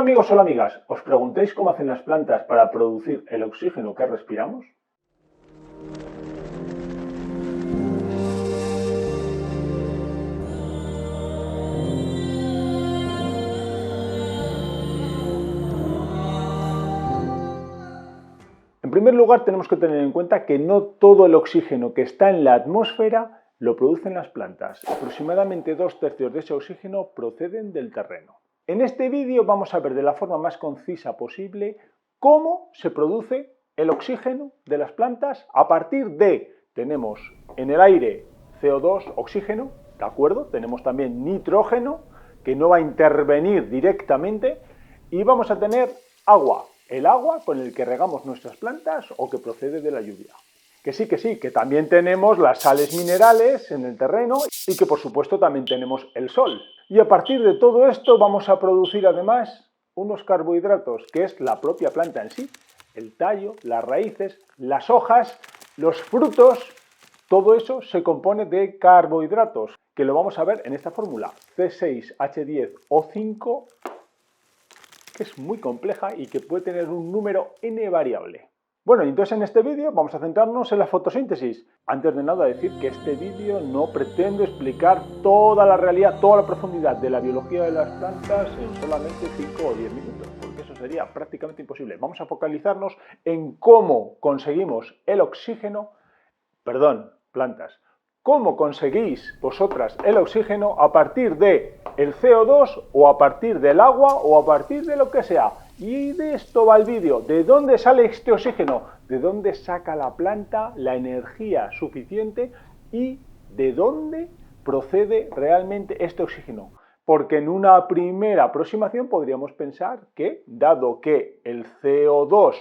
amigos, hola amigas, ¿os preguntáis cómo hacen las plantas para producir el oxígeno que respiramos? En primer lugar, tenemos que tener en cuenta que no todo el oxígeno que está en la atmósfera lo producen las plantas. Aproximadamente 2/3 de ese oxígeno proceden del terreno. En este vídeo vamos a ver de la forma más concisa posible cómo se produce el oxígeno de las plantas a partir de, tenemos en el aire CO2, oxígeno, ¿de acuerdo? Tenemos también nitrógeno, que no va a intervenir directamente, y vamos a tener agua, el agua con el que regamos nuestras plantas o que procede de la lluvia. Que sí, que también tenemos las sales minerales en el terreno y que por supuesto también tenemos el sol. Y a partir de todo esto vamos a producir además unos carbohidratos, que es la propia planta en sí, el tallo, las raíces, las hojas, los frutos, todo eso se compone de carbohidratos, que lo vamos a ver en esta fórmula, C6H10O5, que es muy compleja y que puede tener un número n variable. Bueno, entonces en este vídeo vamos a centrarnos en la fotosíntesis. Antes de nada decir que este vídeo no pretende explicar toda la realidad, toda la profundidad de la biología de las plantas en solamente 5 o 10 minutos, porque eso sería prácticamente imposible. Vamos a focalizarnos en cómo conseguimos el oxígeno, plantas, cómo conseguís vosotras el oxígeno a partir de el CO2 o a partir del agua o a partir de lo que sea. Y de esto va el vídeo. ¿De dónde sale este oxígeno? ¿De dónde saca la planta la energía suficiente? ¿Y de dónde procede realmente este oxígeno? Porque en una primera aproximación podríamos pensar que, dado que el CO2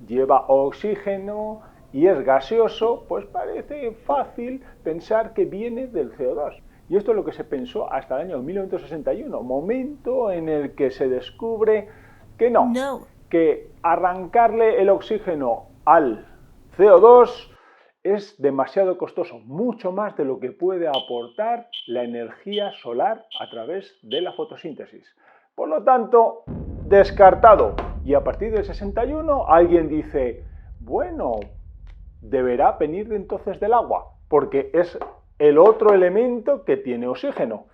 lleva oxígeno y es gaseoso, pues parece fácil pensar que viene del CO2. Y esto es lo que se pensó hasta el año 1961, momento en el que se descubre que no, que arrancarle el oxígeno al CO2 es demasiado costoso, mucho más de lo que puede aportar la energía solar a través de la fotosíntesis. Por lo tanto, descartado. Y a partir del 61 alguien dice, bueno, deberá venir entonces del agua, porque es el otro elemento que tiene oxígeno.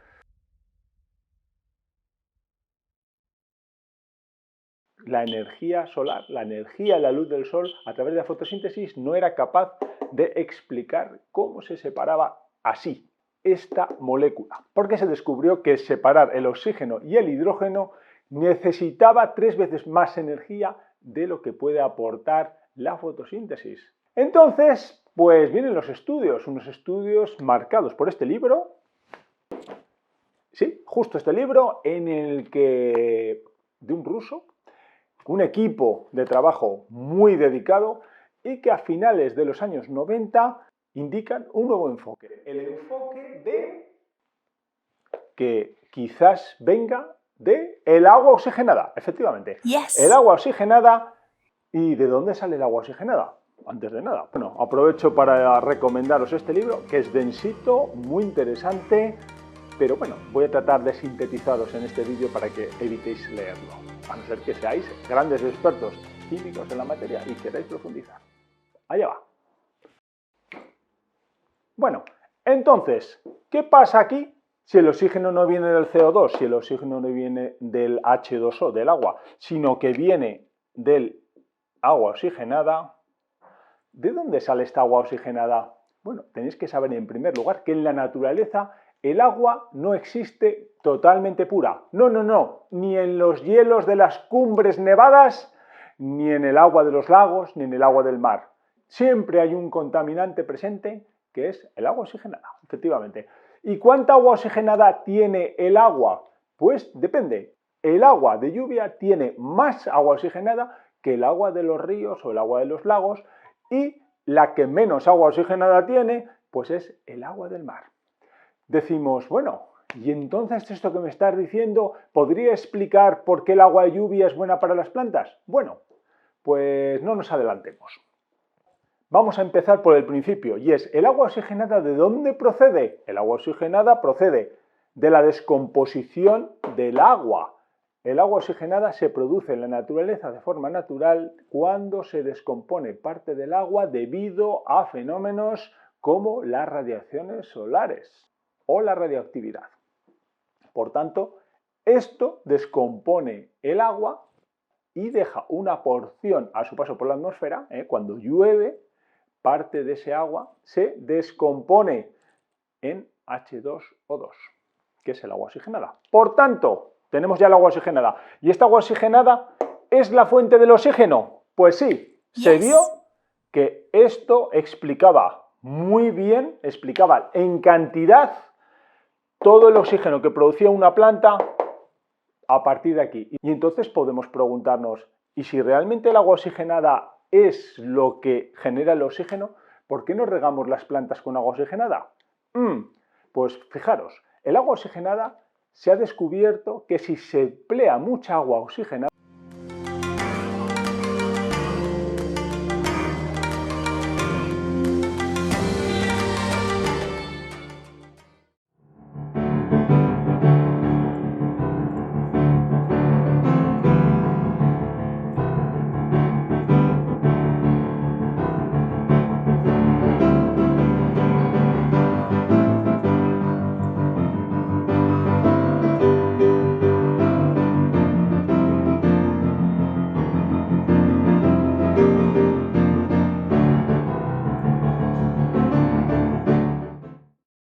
La energía solar, la energía de la luz del sol a través de la fotosíntesis no era capaz de explicar cómo se separaba así esta molécula, porque se descubrió que separar el oxígeno y el hidrógeno necesitaba 3 veces más energía de lo que puede aportar la fotosíntesis. Entonces, pues vienen los estudios, unos estudios marcados por este libro, sí, justo este libro, en el que de un ruso, un equipo de trabajo muy dedicado y que a finales de los años 90 indican un nuevo enfoque. El enfoque de que quizás venga de el agua oxigenada, efectivamente. Yes. El agua oxigenada. ¿Y de dónde sale el agua oxigenada? Antes de nada, bueno, aprovecho para recomendaros este libro, que es densito, muy interesante, pero bueno, voy a tratar de sintetizaros en este vídeo para que evitéis leerlo, a no ser que seáis grandes expertos químicos en la materia y queráis profundizar. Allá va. Bueno, entonces, ¿qué pasa aquí si el oxígeno no viene del CO2, si el oxígeno no viene del H2O, del agua, sino que viene del agua oxigenada? ¿De dónde sale esta agua oxigenada? Bueno, tenéis que saber en primer lugar que en la naturaleza el agua no existe totalmente pura. No, ni en los hielos de las cumbres nevadas, ni en el agua de los lagos, ni en el agua del mar. Siempre hay un contaminante presente que es el agua oxigenada, efectivamente. ¿Y cuánta agua oxigenada tiene el agua? Pues depende. El agua de lluvia tiene más agua oxigenada que el agua de los ríos o el agua de los lagos, y la que menos agua oxigenada tiene, pues es el agua del mar. Decimos, bueno, ¿y entonces esto que me estás diciendo podría explicar por qué el agua de lluvia es buena para las plantas? Bueno, pues no nos adelantemos. Vamos a empezar por el principio, y es, ¿el agua oxigenada de dónde procede? El agua oxigenada procede de la descomposición del agua El agua oxigenada se produce en la naturaleza de forma natural cuando se descompone parte del agua debido a fenómenos como las radiaciones solares o la radioactividad. Por tanto, esto descompone el agua y deja una porción a su paso por la atmósfera. Cuando llueve, parte de ese agua se descompone en H2O2, que es el agua oxigenada. Por tanto, tenemos ya el agua oxigenada. ¿Y esta agua oxigenada es la fuente del oxígeno? Pues sí, se vio que esto explicaba muy bien, explicaba en cantidad todo el oxígeno que producía una planta a partir de aquí. Y entonces podemos preguntarnos, ¿y si realmente el agua oxigenada es lo que genera el oxígeno? ¿Por qué no regamos las plantas con agua oxigenada? Pues fijaros, el agua oxigenada se ha descubierto que si se emplea mucha agua oxigenada,